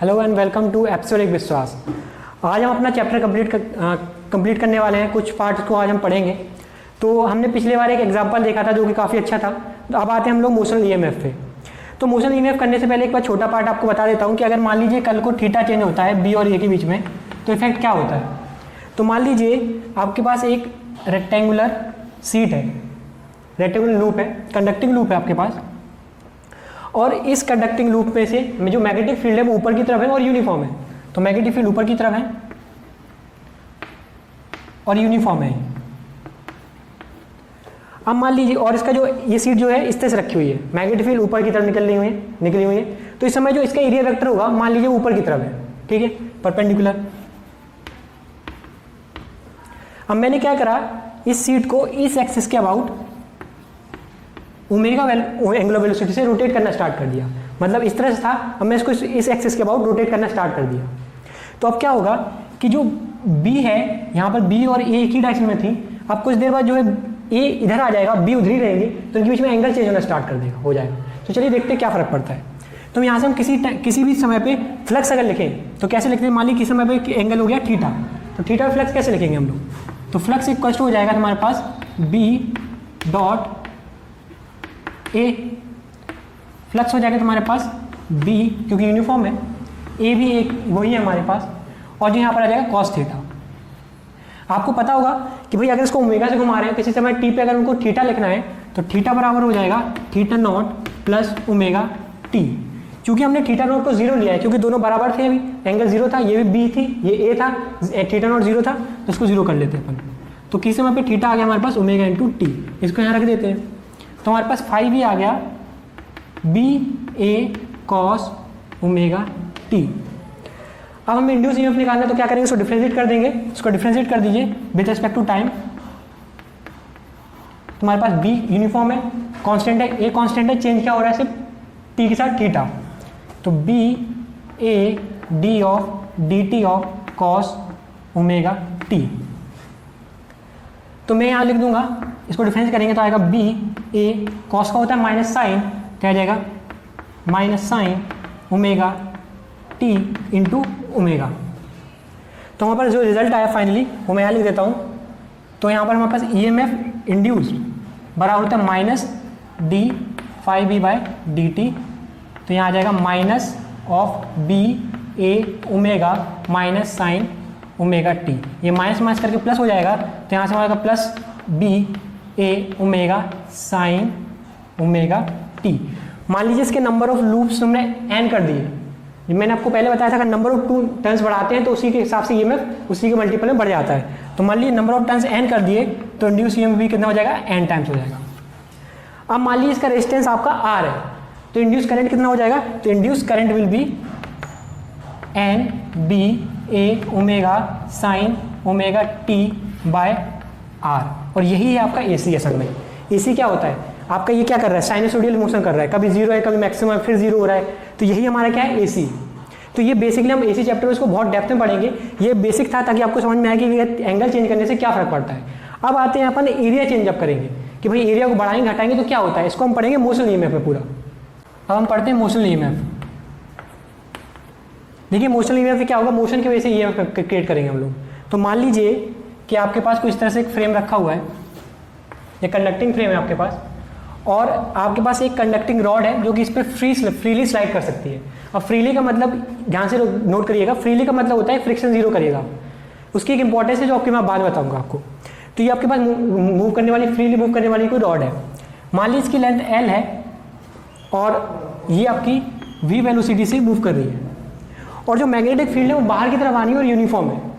Hello and welcome to episode एक विश्वास। आज हम अपना चैप्टर कंप्लीट करने वाले हैं। कुछ पार्ट्स को आज हम पढ़ेंगे। तो हमने पिछले बार एक एग्जांपल देखा था जो कि काफ़ी अच्छा था। तो अब आते हैं हम लोग मोशनल ईएमएफ पे। तो मोशनल ईएमएफ करने से पहले एक बार छोटा पार्ट आपको बता देता हूँ कि अगर मान लीजिए कल को थीटा चेंज होता है बी और ए के बीच में, तो इफेक्ट क्या होता है। तो मान लीजिए आपके पास एक रेक्टेंगुलर सीट है, रेक्टेंगुलर लूप है, कंडक्टिंग लूप है आपके पास, और इस कंडक्टिंग लूप में से जो मैग्नेटिक फील्ड है वो ऊपर की तरफ है और यूनिफॉर्म है। तो मैग्नेटिक फील्ड ऊपर की तरफ है और यूनिफॉर्म है। अब मान लीजिए और इसका जो ये सीट जो है इस तरह से रखी हुई है, मैग्नेटिक फील्ड ऊपर की तरफ निकली हुई है। तो इस समय जो इसका एरिया वेक्टर होगा मान लीजिए ऊपर की तरफ है, ठीक है, परपेंडिकुलर। अब मैंने क्या करा, इस सीट को इस एक्सिस के अबाउट ओमेगा एंगुलर वेलोसिटी से रोटेट करना स्टार्ट कर दिया। मतलब इस तरह से था, अब मैं इसको इस एक्सिस के अबाउट रोटेट करना स्टार्ट कर दिया। तो अब क्या होगा कि जो बी है, यहाँ पर बी और ए एक ही डायरेक्शन में थी, अब कुछ देर बाद जो है ए इधर आ जाएगा, बी उधर ही रहेंगे, तो इनके बीच में एंगल चेंज होना स्टार्ट कर देगा, हो जाएगा। तो चलिए देखते हैं क्या फर्क पड़ता है। तो यहाँ से हम किसी भी समय पे फ्लक्स अगर लिखें तो कैसे लिखते हैं। मान लीजिए किसी समय पे एंगल हो गया थीटा, तो थीटा पे फ्लक्स कैसे लिखेंगे हम लोग। तो फ्लक्स इक्वल हो जाएगा हमारे पास बी डॉट ए, फ्लक्स हो जाएगा तुम्हारे पास बी क्योंकि यूनिफॉर्म है, ए भी एक वही है हमारे पास, और जो यहाँ पर आ जाएगा कॉस थीटा। आपको पता होगा कि भाई अगर इसको ओमेगा से घुमा रहे हैं, किसी समय टी पे अगर उनको थीटा लिखना है तो थीटा बराबर हो जाएगा theta naught plus omega T. क्योंकि हमने थीटा नॉट को जीरो लिया है, क्योंकि दोनों बराबर थे, अभी एंगल जीरो था, ये भी बी थी, ये ए था, थीटा नॉट जीरो था, तो इसको जीरो कर लेते हैं अपन। तो किसी समय पे थीटा आ गया हमारे पास ओमेगा इंटू टी, इसको यहाँ रख देते हैं। तो हमारे पास फाइव भी आ गया बी ए कॉस ओमेगा टी। अब हमें इंड्यूस ईएमएफ निकालना है, तो क्या करेंगे, इसको डिफरेंशिएट कर देंगे। इसको डिफरेंशिएट कर दीजिए विद रिस्पेक्ट टू टाइम। तुम्हारे पास बी यूनिफॉर्म है, कांस्टेंट है, ए कांस्टेंट है, चेंज क्या हो रहा है सिर्फ टी के साथ थीटा। तो B A d of d t of cos omega t. तो मैं यहाँ लिख दूंगा, इसको डिफरेंस करेंगे तो आएगा बी ए कॉस का होता है माइनस साइन, क्या आ जाएगा minus sine omega T into omega. तो हमारे पास जो रिजल्ट आया फाइनली वो मैं यहाँ लिख देता हूँ। तो यहाँ पर हमारे पास ईएमएफ इंड्यूस्ड बराबर होता है minus d phi B by d t. तो यहाँ आ जाएगा minus of B A omega minus sine omega t. ये माइनस माइनस करके प्लस हो जाएगा, तो यहाँ से हमारा plus B A omega sine omega t. मान लीजिए इसके नंबर ऑफ लूप्स हमने एन कर दिए। मैंने आपको पहले बताया था कि नंबर ऑफ टू टर्न्स बढ़ाते हैं तो उसी के हिसाब से ईएमएफ उसी के मल्टीपल में बढ़ जाता है। तो मान लीजिए नंबर ऑफ टर्न्स एन कर दिए तो इंड्यूस ईएमएफ भी कितना हो जाएगा, एन टाइम्स हो जाएगा। अब मान लीजिए इसका रेजिस्टेंस आपका आर है, तो इंड्यूस करंट कितना हो जाएगा, तो induce current will be N B A omega sine omega t by R. और यही है आपका एसी। असल में एसी क्या होता है आपका, ये क्या कर रहा है, साइनसोइडल मोशन कर रहा है, कभी जीरो है कभी मैक्सिमम फिर जीरो हो रहा है। तो यही हमारा क्या है, एसी। तो ये बेसिकली हम एसी चैप्टर में इसको बहुत डेप्थ में पढ़ेंगे। ये बेसिक था ताकि आपको समझ में आए कि एंगल चेंज करने से क्या फर्क पड़ता है। अब आते हैं अपन एरिया चेंज अप करेंगे कि भाई एरिया को बढ़ाएंगे घटाएंगे तो क्या होता है, इसको हम पढ़ेंगे मोशनल ईएमएफ में पूरा। अब हम पढ़ते हैं मोशनल ईएमएफ। देखिए मोशनल ईएमएफ में क्या होगा, मोशन की वजह से ईएमएफ क्रिएट करेंगे हम लोग। तो मान लीजिए कि आपके पास कुछ तरह से एक फ्रेम रखा हुआ है, ये कंडक्टिंग फ्रेम है आपके पास, और आपके पास एक कंडक्टिंग रॉड है जो कि इस पर फ्रीली स्लाइड कर सकती है। अब फ्रीली का मतलब ध्यान से नोट करिएगा, फ्रीली का मतलब होता है फ्रिक्शन जीरो करिएगा। उसकी एक इंपॉर्टेंस है जो आपकी मैं बाद बताऊंगा आपको। तो ये आपके पास मूव करने वाली, फ्रीली मूव करने वाली कोई रॉड है। मान लीजिए इसकी लेंथ एल है और ये आपकी वी वेलोसिटी से मूव कर रही है, और जो मैग्नेटिक फील्ड है वो बाहर की तरफ आ रही है और यूनिफॉर्म है।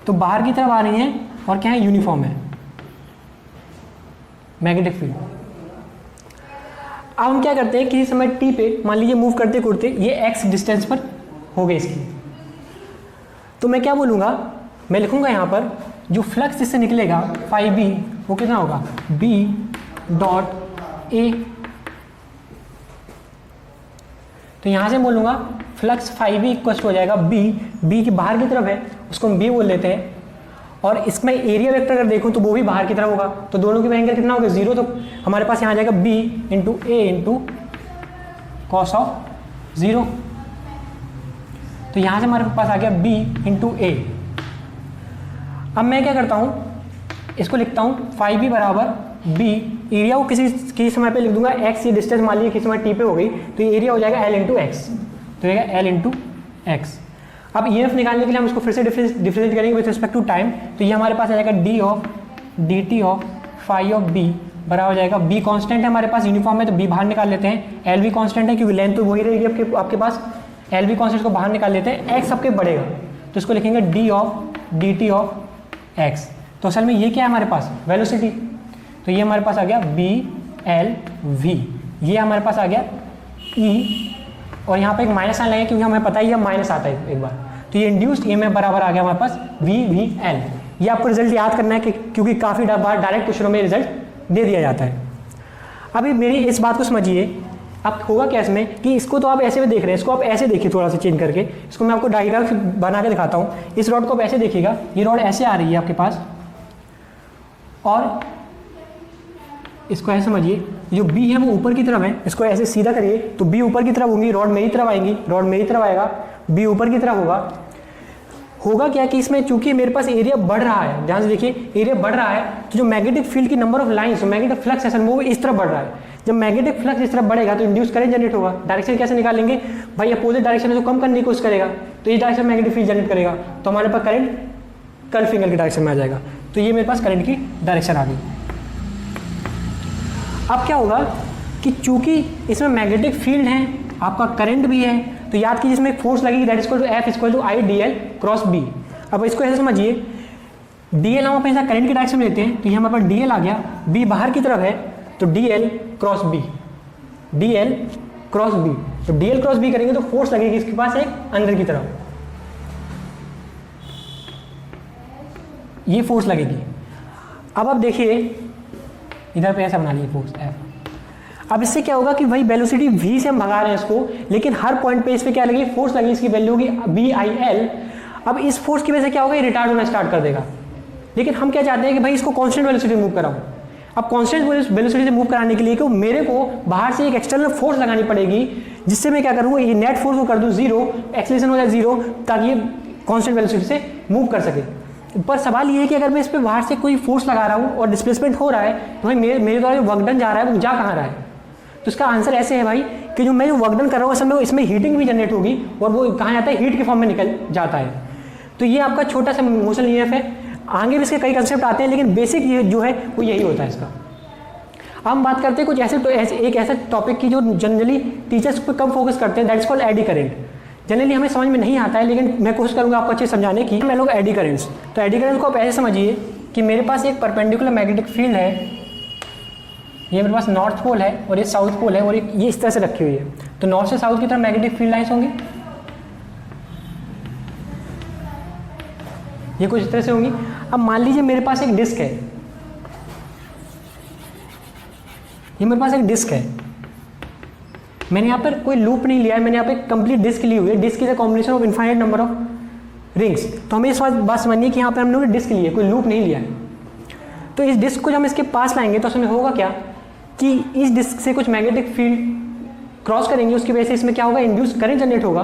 तो बाहर की तरफ आ रही है और क्या है, यूनिफॉर्म है मैग्नेटिक फील्ड। अब हम क्या करते हैं, किसी समय टी पे मान लीजिए मूव करते करते ये एक्स डिस्टेंस पर हो गई इसकी, तो मैं क्या बोलूँगा, मैं लिखूँगा यहाँ पर जो फ्लक्स इससे निकलेगा फाइव बी वो कितना होगा, बी डॉट ए। तो यहाँ से बोलूँगा फ्लक्स फाइव बी इक्वल हो जाएगा बी की बाहर की तरफ है उसको हम बी बोल लेते हैं, और इसमें एरिया वेक्टर अगर देखूं तो वो भी बाहर की तरफ होगा, तो दोनों के एंगल कितना होगा, जीरो। तो हमारे पास यहाँ आ जाएगा B into A into cos of zero. तो यहाँ से हमारे पास आ गया B इंटू ए। अब मैं क्या करता हूँ, इसको लिखता हूँ 5B बराबर B, एरिया को किसी समय पे लिख दूंगा x, ये डिस्टेंस मान लीजिए किसी समय t पे हो गई, तो ये एरिया हो जाएगा L इंटू एक्स, तो रहेगा L इंटू एक्स। अब EF निकालने के लिए हम इसको फिर से डिफरेंशिएट करेंगे विद रिस्पेक्ट टू टाइम, तो ये हमारे पास आ जाएगा d of dt of phi of b बराबर हो जाएगा, b कांस्टेंट है हमारे पास, यूनिफॉर्म है तो b बाहर निकाल लेते हैं, L भी कांस्टेंट है क्योंकि लेंथ तो वही रहेगी आपके पास, L भी कांस्टेंट को बाहर निकाल लेते हैं, x सबके बढ़ेगा तो इसको लिखेंगे d of dt of x। तो असल में ये क्या है हमारे पास, वेलोसिटी, तो ये हमारे पास आ गया b l v, ये हमारे पास आ गया e, और यहाँ पे एक माइनस साइन लगेगा क्योंकि हमें पता ही है माइनस आता है एक बार, तो ये इंड्यूस्ड EMF बराबर आ गया हमारे पास v v l। ये आपको रिजल्ट याद करना है कि क्योंकि काफ़ी बार डायरेक्ट क्वेश्चनों में रिजल्ट दे दिया जाता है। अभी मेरी इस बात को समझिए, अब होगा क्या इसमें कि इसको तो आप ऐसे में देख रहे हैं, इसको आप ऐसे देखिए थोड़ा सा चेंज करके, इसको मैं आपको डायग्राम बना के दिखाता हूँ। इस रॉड को आप ऐसे देखिएगा, ये रॉड ऐसे आ रही है आपके पास, और इसको ऐसे समझिए, जो B है वो ऊपर की तरफ है, इसको ऐसे सीधा करिए तो B ऊपर की तरफ होंगी, रॉड मेरी तरफ आएंगी, रॉड मेरी तरफ आएगा, B ऊपर की तरफ होगा क्या कि इसमें चूंकि मेरे पास एरिया बढ़ रहा है, ध्यान से देखिए एरिया बढ़ रहा है, तो जो मैग्नेटिक फील्ड की number of lines, magnetic flux है वो इस तरफ बढ़ रहा है। जब मैग्नेटिक फ्लक्स इस तरफ बढ़ेगा तो इंड्यूस करंट जनरेट होगा। डायरेक्शन कैसे निकालेंगे भाई, अपोजिट डायरेक्शन है तो कम करने की कोशिश करेगा, तो इस डायरेक्शन मैग्नेटिक फील्ड जनरेट करेगा, तो हमारे पास करंट कर्व फिंगर की डायरेक्शन में आ जाएगा, तो ये मेरे पास करंट की डायरेक्शन आ गई। अब क्या होगा कि चूंकि इसमें मैग्नेटिक फील्ड है, आपका करंट भी है, तो याद कीजिए इसमें एक फोर्स लगेगी, that is equal to F equal to I dl cross B। अब इसको ऐसे समझिए, dl हम हमेशा करंट की डायरेक्शन में लेते हैं, तो ये हमारे पास dl आ गया, B बाहर की तरफ है तो dl cross B, dl cross B, तो dl क्रॉस B करेंगे तो फोर्स लगेगी इसके पास एक अंदर की तरफ, ये फोर्स लगेगी। अब आप देखिए इधर पे ऐसा बना लीजिए फोर्स F। अब इससे क्या होगा कि भाई वेलोसिटी v से हम भगा रहे हैं इसको, लेकिन हर पॉइंट पे इस पे क्या लगी, फोर्स लगी, इसकी वैल्यू होगी BIL। अब इस फोर्स की वजह से क्या होगा, ये रिटार्ड होना स्टार्ट कर देगा, लेकिन हम क्या चाहते हैं कि भाई इसको कांस्टेंट वेलोसिटी मूव कराऊं। अब कांस्टेंट वेलोसिटी से मूव कराने के लिए मेरे को बाहर से एक एक्सटर्नल फोर्स लगानी पड़ेगी, जिससे मैं क्या करूँगा, ये नेट फोर्स को कर दूँ 0, एक्सेलरेशन हो जाए 0, ताकि ये कांस्टेंट वेलोसिटी से मूव कर सके। पर सवाल ये है कि अगर मैं इस पर बाहर से कोई फोर्स लगा रहा हूँ और डिस्प्लेसमेंट हो रहा है, तो भाई मेरे द्वारा जो वर्क डन जा रहा है वो जा कहाँ रहा है, तो इसका आंसर ऐसे है भाई कि जो मैं जो वर्क डन कर रहा हूँ असल में इसमें हीटिंग भी जनरेट होगी, और वो कहाँ जाता है, हीट के फॉर्म में निकल जाता है। तो ये आपका छोटा सा मोशन EMF है, आगे भी इसके कई कंसेप्ट आते हैं, लेकिन बेसिक ये जो है वो यही होता है इसका। अब हम बात करते हैं कुछ एक ऐसे टॉपिक की जो जनरली टीचर्स पे कम फोकस करते हैं, that is called eddy current. Generally हमें समझ में नहीं आता है, लेकिन मैं कोशिश करूंगा आपको अच्छे समझाने की। मैं लोग एडी करंट्स, तो एडी करंट्स को आप ऐसे समझिए कि मेरे पास एक परपेंडिकुलर मैग्नेटिक फील्ड है, ये मेरे पास नॉर्थ पोल है और ये साउथ पोल है, और ये इस तरह से रखी हुई है, तो नॉर्थ से साउथ की तरफ मैग्नेटिक फील्ड लाइन्स होंगी, ये कुछ इस तरह से होंगी। अब मान लीजिए मेरे पास एक डिस्क है, ये मेरे पास एक डिस्क है, मैंने यहाँ पर कोई लूप नहीं लिया है, मैंने यहाँ पे कंप्लीट डिस्क ली हुई है। Disc is a combination of infinite number of rings. तो हमें इस बात समझनी है कि यहाँ पे हम लोग डिस्क लिए, कोई लूप नहीं लिया है। तो इस डिस्क को जब हम इसके पास लाएंगे तो उसमें होगा क्या कि इस डिस्क से कुछ मैग्नेटिक फील्ड क्रॉस करेंगे, उसकी वजह से इसमें क्या होगा, इंड्यूस करंट जनरेट होगा।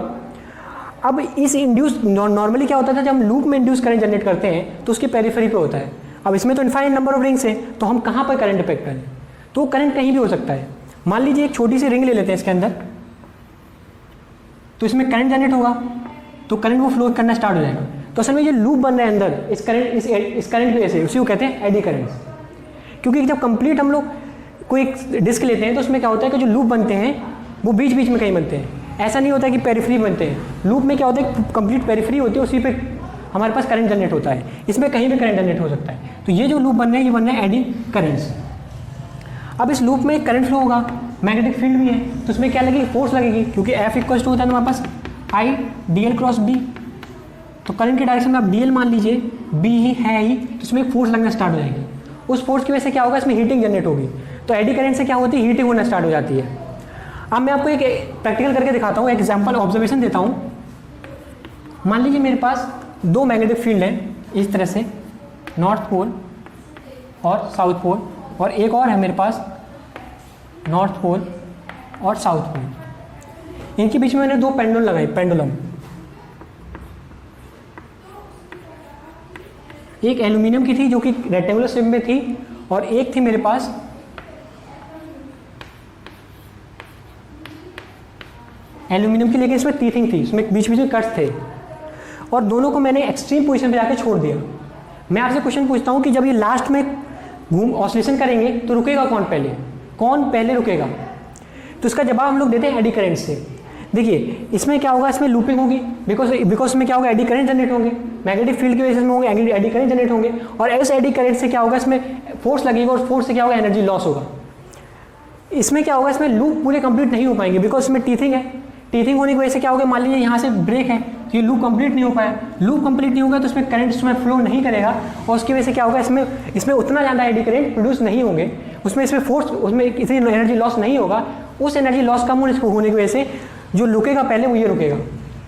अब इस इंड्यूस नॉर्मली क्या होता था, जब हम लूप में इंड्यूस करंट जनरेट करते हैं तो उसके पेरिफेरी पे होता है। अब इसमें तो इनफाइनाइट नंबर ऑफ रिंग्स है, तो हम कहाँ पर करंट इफेक्ट करें, तो करंट कहीं भी हो सकता है। मान लीजिए एक छोटी सी रिंग ले लेते हैं इसके अंदर, तो इसमें करंट जनरेट होगा, तो करंट वो फ्लो करना स्टार्ट हो जाएगा। तो असल में ये लूप बन रहा है अंदर इस करंट की वजह से, उसी को कहते हैं एडी करंट्स। क्योंकि जब कंप्लीट हम लोग कोई एक डिस्क लेते हैं तो उसमें क्या होता है कि जो लूप बनते हैं वो बीच बीच में कहीं बनते हैं, ऐसा नहीं होता कि पेरिफेरी बनते हैं। लूप में क्या होता है, कंप्लीट पेरिफेरी होती है, उसी पे हमारे पास करंट जनरेट होता है, इसमें कहीं भी करंट जनरेट हो सकता है। तो ये जो लूप बन रहे हैं ये बन रहे हैं एडी करंट्स। अब इस लूप में करंट फ्लो होगा, मैग्नेटिक फील्ड भी है, तो उसमें क्या लगेगी, फोर्स लगेगी, क्योंकि F इक्वल टू होता है हमारे पास I dl क्रॉस B। तो करंट की डायरेक्शन में आप dl मान लीजिए, B ही है ही, तो इसमें फोर्स लगना स्टार्ट हो जाएगी। उस फोर्स की वजह से क्या होगा, इसमें हीटिंग जनरेट होगी। तो एडी करंट से क्या होती है, हीटिंग होना स्टार्ट हो जाती है। अब मैं आपको एक प्रैक्टिकल करके दिखाता हूँ, एग्जाम्पल ऑब्जर्वेशन देता हूँ। मान लीजिए मेरे पास दो मैग्नेटिक फील्ड हैं इस तरह से, नॉर्थ पोल और साउथ पोल, और एक और है मेरे पास नॉर्थ पोल और साउथ पोल। इनके बीच में मैंने दो पेंडुलम लगाई, पेंडुलम। एक एल्यूमिनियम की थी जो कि रेक्टेंगुलर शेप में थी, और एक थी मेरे पास एल्यूमिनियम की, लेकिन इसमें टीथिंग थी, इसमें बीच बीच में कट्स थे, और दोनों को मैंने एक्सट्रीम पोजीशन पे जाके छोड़ दिया। मैं आपसे क्वेश्चन पूछता हूँ कि जब ये लास्ट में घूम ऑसिलेशन करेंगे तो रुकेगा कौन पहले रुकेगा? तो इसका जवाब हम लोग देते हैं एडी करंट से। देखिए इसमें क्या होगा, इसमें लूपिंग होगी, बिकॉज इसमें क्या होगा, एडी करंट जनरेट होंगे, मैग्नेटिक फील्ड की वजह से होंगे, एडी करंट जनरेट होंगे, और इस एडी करंट से क्या होगा, इसमें फोर्स लगेगा, और फोर्स से क्या होगा, एनर्जी लॉस होगा। इसमें क्या होगा, इसमें लूप पूरे कंप्लीट नहीं हो पाएंगे, बिकॉज इसमें टीथिंग है, टीथिंग होने की वजह से क्या होगा, मान लीजिए यहाँ से ब्रेक है तो ये लूप कंप्लीट नहीं हो पाया, लूप कंप्लीट नहीं होगा तो इसमें करंट इसमें फ्लो नहीं करेगा, और उसकी वजह से क्या होगा, इसमें उतना ज़्यादा एडी करंट प्रोड्यूस नहीं होंगे, इसमें फोर्स, उसमें इतनी एनर्जी लॉस नहीं होगा, उस एनर्जी लॉस कम होने की वजह से जो रुकेगा पहले वो ये रुकेगा।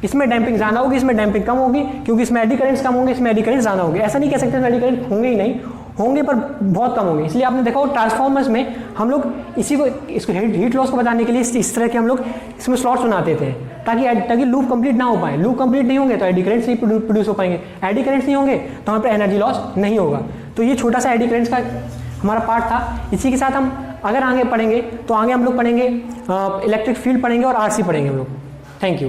इसमें डैम्पिंग ज़्यादा होगी, इसमें डैम्पिंग कम होगी, क्योंकि इसमें एडी करंट्स कम होंगे, इसमें एडी करंट्स ज़्यादा होंगे। ऐसा नहीं कह सकते एडी करंट होंगे ही नहीं, होंगे पर बहुत कम होंगे। इसलिए आपने देखा हो ट्रांसफॉर्मर्स में हम लोग इसको हीट लॉस को बताने के लिए इस तरह के हम लोग इसमें स्लॉट्स बनाते थे, ताकि लूप कंप्लीट ना हो पाए। लूप कंप्लीट नहीं होंगे तो एडी करंट्स नहीं प्रोड्यूस हो पाएंगे, एडी करंट्स नहीं होंगे तो हमारे पे एनर्जी लॉस नहीं होगा। तो ये छोटा सा एडी करंट्स का हमारा पार्ट था। इसी के साथ हम अगर आगे पढ़ेंगे तो आगे हम लोग पढ़ेंगे इलेक्ट्रिक फील्ड पढ़ेंगे और आरसी पढ़ेंगे हम लोग। Thank you.